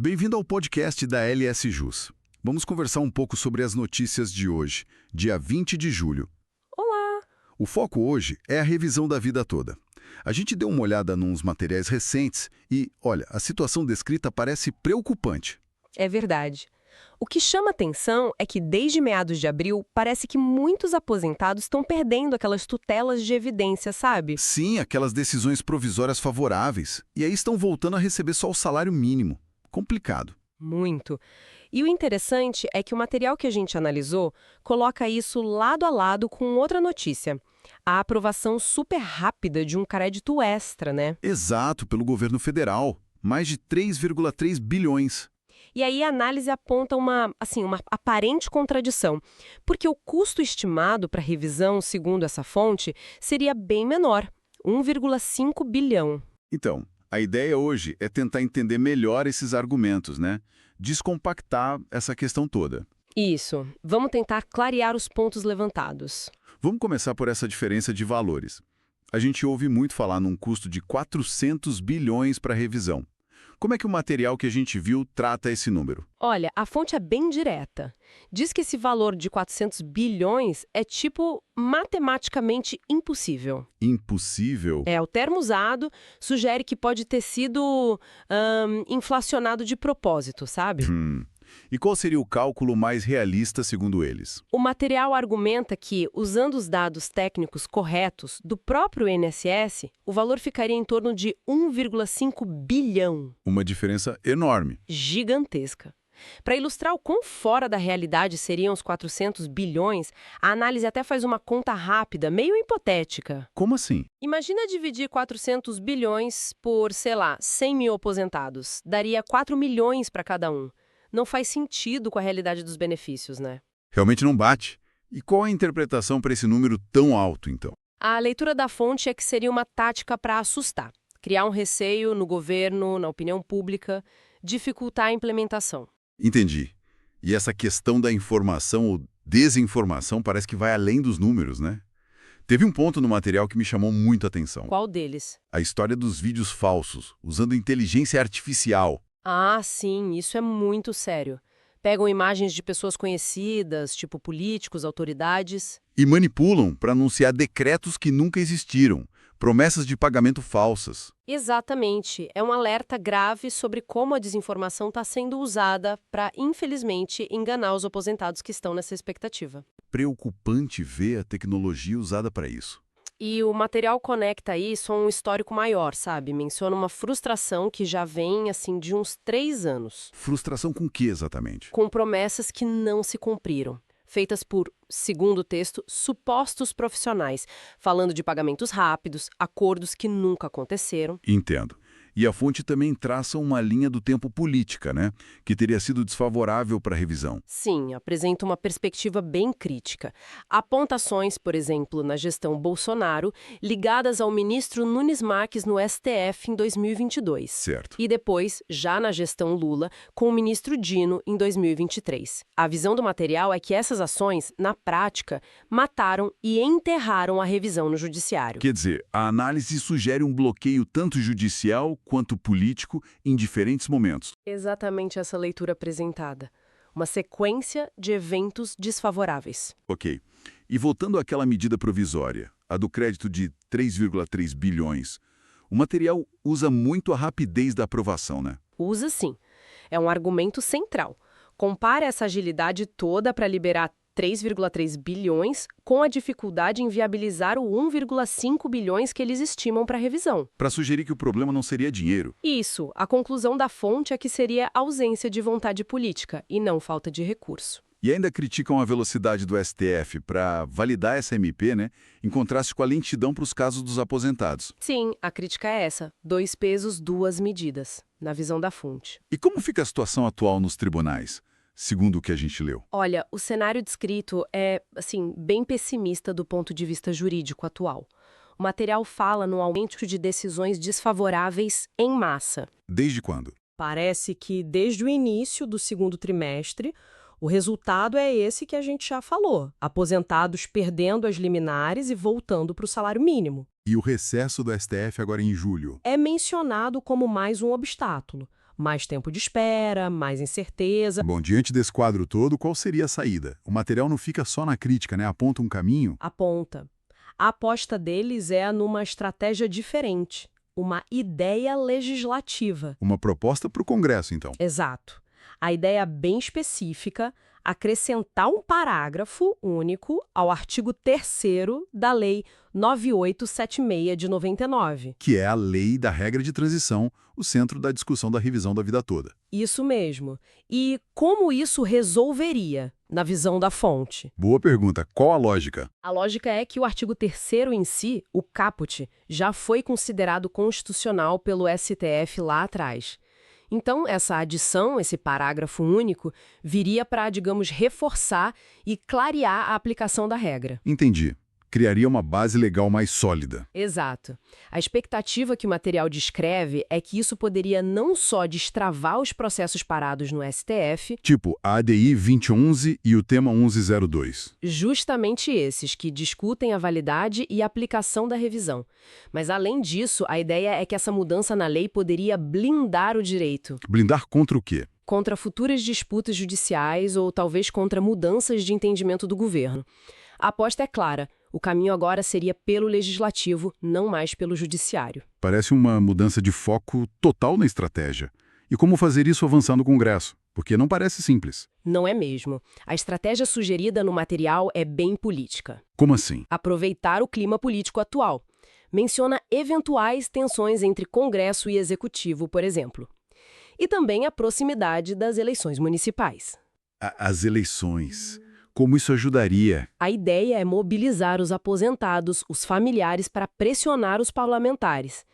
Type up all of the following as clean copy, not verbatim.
Bem-vindo ao podcast da LS Jus. Vamos conversar um pouco sobre as notícias de hoje, dia 20 de julho. Olá! O foco hoje é a revisão da vida toda. A gente deu uma olhada nos materiais recentes e, olha, a situação descrita parece preocupante. É verdade. O que chama atenção é que desde meados de abril, parece que muitos aposentados estão perdendo aquelas tutelas de evidência, sabe? Sim, aquelas decisões provisórias favoráveis. E aí estão voltando a receber só o salário mínimo. Complicado. Muito. E o interessante é que o material que a gente analisou coloca isso lado a lado com outra notícia. A aprovação super rápida de um crédito extra, né? Exato, pelo governo federal. Mais de 3,3 bilhões. E aí a análise aponta uma aparente contradição, porque o custo estimado para revisão, segundo essa fonte, seria bem menor, 1,5 bilhão. Então, a ideia hoje é tentar entender melhor esses argumentos, né? Descompactar essa questão toda. Isso. Vamos tentar clarear os pontos levantados. Vamos começar por essa diferença de valores. A gente ouve muito falar num custo de 400 bilhões para revisão. Como é que o material que a gente viu trata esse número? Olha, a fonte é bem direta. Diz que esse valor de 400 bilhões é matematicamente impossível. Impossível? O termo usado sugere que pode ter sido inflacionado de propósito, sabe? E qual seria o cálculo mais realista segundo eles? O material argumenta que, usando os dados técnicos corretos do próprio INSS, o valor ficaria em torno de 1,5 bilhão. Uma diferença enorme. Gigantesca. Para ilustrar o quão fora da realidade seriam os 400 bilhões, a análise até faz uma conta rápida, meio hipotética. Como assim? Imagina dividir 400 bilhões por, 100 mil aposentados. Daria 4 milhões para cada um. Não faz sentido com a realidade dos benefícios, né? Realmente não bate. E qual a interpretação para esse número tão alto, então? A leitura da fonte é que seria uma tática para assustar, criar um receio no governo, na opinião pública, dificultar a implementação. Entendi. E essa questão da informação ou desinformação parece que vai além dos números, né? Teve um ponto no material que me chamou muito a atenção. Qual deles? A história dos vídeos falsos, usando inteligência artificial. Ah, sim, isso é muito sério. Pegam imagens de pessoas conhecidas, tipo políticos, autoridades. E manipulam para anunciar decretos que nunca existiram, promessas de pagamento falsas. Exatamente. É um alerta grave sobre como a desinformação está sendo usada para, infelizmente, enganar os aposentados que estão nessa expectativa. Preocupante ver a tecnologia usada para isso. E o material conecta isso a um histórico maior, sabe? Menciona uma frustração que já vem, de uns 3 anos. Frustração com o que exatamente? Com promessas que não se cumpriram. Feitas por, segundo o texto, supostos profissionais, falando de pagamentos rápidos, acordos que nunca aconteceram. Entendo. E a fonte também traça uma linha do tempo política, né? Que teria sido desfavorável para a revisão. Sim, apresenta uma perspectiva bem crítica. Apontações, por exemplo, na gestão Bolsonaro, ligadas ao ministro Nunes Marques no STF em 2022. Certo. E depois, já na gestão Lula, com o ministro Dino em 2023. A visão do material é que essas ações, na prática, mataram e enterraram a revisão no judiciário. Quer dizer, a análise sugere um bloqueio tanto judicial quanto político em diferentes momentos. Exatamente essa leitura apresentada. Uma sequência de eventos desfavoráveis. Ok. E voltando àquela medida provisória, a do crédito de 3,3 bilhões, o material usa muito a rapidez da aprovação, né? Usa sim. É um argumento central. Compara essa agilidade toda para liberar 3,3 bilhões com a dificuldade em viabilizar o 1,5 bilhões que eles estimam para revisão. Para sugerir que o problema não seria dinheiro. Isso. A conclusão da fonte é que seria ausência de vontade política e não falta de recurso. E ainda criticam a velocidade do STF para validar essa MP, né? Em contraste com a lentidão para os casos dos aposentados. Sim, a crítica é essa. 2 pesos, 2 medidas, na visão da fonte. E como fica a situação atual nos tribunais, segundo o que a gente leu? Olha, o cenário descrito é, bem pessimista do ponto de vista jurídico atual. O material fala no aumento de decisões desfavoráveis em massa. Desde quando? Parece que desde o início do segundo trimestre, o resultado é esse que a gente já falou. Aposentados perdendo as liminares e voltando para o salário mínimo. E o recesso do STF agora em julho? É mencionado como mais um obstáculo. Mais tempo de espera, mais incerteza. Bom, diante desse quadro todo, qual seria a saída? O material não fica só na crítica, né? Aponta um caminho? Aponta. A aposta deles é numa estratégia diferente, uma ideia legislativa. Uma proposta para o Congresso, então. Exato. A ideia bem específica, acrescentar um parágrafo único ao artigo 3º da Lei 9876 de 99. Que é a lei da regra de transição, o centro da discussão da revisão da vida toda. Isso mesmo. E como isso resolveria, na visão da fonte? Boa pergunta. Qual a lógica? A lógica é que o artigo 3º em si, o caput, já foi considerado constitucional pelo STF lá atrás. Então, essa adição, esse parágrafo único, viria para, digamos, reforçar e clarear a aplicação da regra. Entendi. Criaria uma base legal mais sólida. Exato. A expectativa que o material descreve é que isso poderia não só destravar os processos parados no STF, Tipo, a ADI 2011 e o tema 1102. justamente esses que discutem a validade e a aplicação da revisão. Mas, além disso, a ideia é que essa mudança na lei poderia blindar o direito Blindar contra o quê? contra futuras disputas judiciais ou talvez contra mudanças de entendimento do governo. A aposta é clara. O caminho agora seria pelo legislativo, não mais pelo judiciário. Parece uma mudança de foco total na estratégia. E como fazer isso avançar no Congresso? Porque não parece simples. Não é mesmo. A estratégia sugerida no material é bem política. Como assim? Aproveitar o clima político atual. Menciona eventuais tensões entre Congresso e Executivo, por exemplo. E também a proximidade das eleições municipais. As eleições. Como isso ajudaria? A ideia é mobilizar os aposentados, os familiares, para pressionar os parlamentares.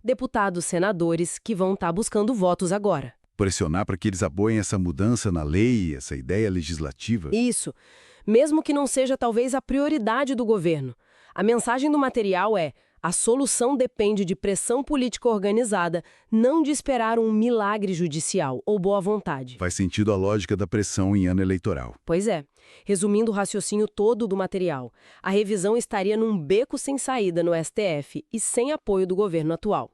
Deputados, senadores, que vão estar buscando votos agora. Pressionar para que eles apoiem essa mudança na lei, essa ideia legislativa? Isso. Mesmo que não seja talvez a prioridade do governo. A mensagem do material é: a solução depende de pressão política organizada, não de esperar um milagre judicial ou boa vontade. Faz sentido a lógica da pressão em ano eleitoral. Pois é. Resumindo o raciocínio todo do material, a revisão estaria num beco sem saída no STF e sem apoio do governo atual.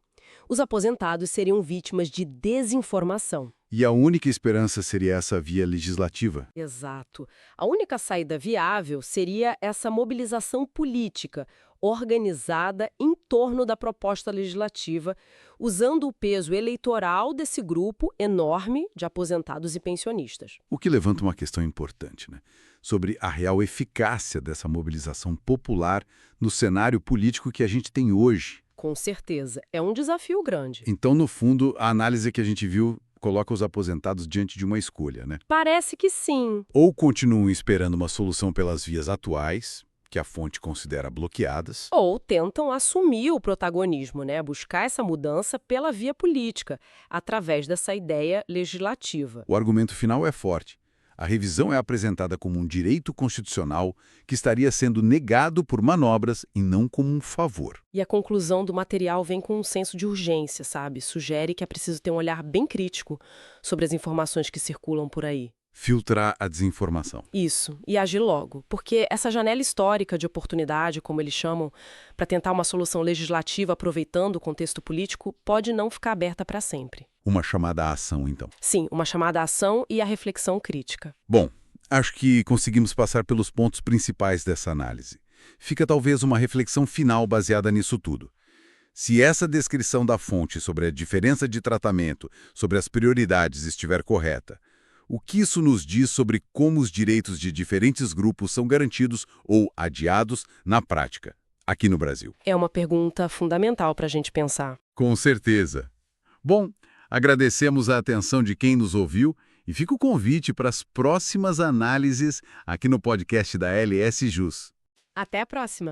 Os aposentados seriam vítimas de desinformação. E a única esperança seria essa via legislativa? Exato. A única saída viável seria essa mobilização política, organizada em torno da proposta legislativa, usando o peso eleitoral desse grupo enorme de aposentados e pensionistas. O que levanta uma questão importante, né? Sobre a real eficácia dessa mobilização popular no cenário político que a gente tem hoje. Com certeza. É um desafio grande. Então, no fundo, a análise que a gente viu coloca os aposentados diante de uma escolha, né? Parece que sim. Ou continuam esperando uma solução pelas vias atuais, que a fonte considera bloqueadas, Ou tentam assumir o protagonismo, né? Buscar essa mudança pela via política, através dessa ideia legislativa. o argumento final é forte. A revisão é apresentada como um direito constitucional que estaria sendo negado por manobras e não como um favor. E a conclusão do material vem com um senso de urgência, sabe? Sugere que é preciso ter um olhar bem crítico sobre as informações que circulam por aí. Filtrar a desinformação. Isso, e agir logo, porque essa janela histórica de oportunidade, como eles chamam, para tentar uma solução legislativa aproveitando o contexto político, pode não ficar aberta para sempre. Uma chamada à ação, então. Sim, uma chamada à ação e à reflexão crítica. Bom, acho que conseguimos passar pelos pontos principais dessa análise. Fica talvez uma reflexão final baseada nisso tudo. Se essa descrição da fonte sobre a diferença de tratamento, sobre as prioridades estiver correta, o que isso nos diz sobre como os direitos de diferentes grupos são garantidos ou adiados na prática, aqui no Brasil? É uma pergunta fundamental para a gente pensar. Com certeza. Bom, agradecemos a atenção de quem nos ouviu e fica o convite para as próximas análises aqui no podcast da LS Jus. Até a próxima!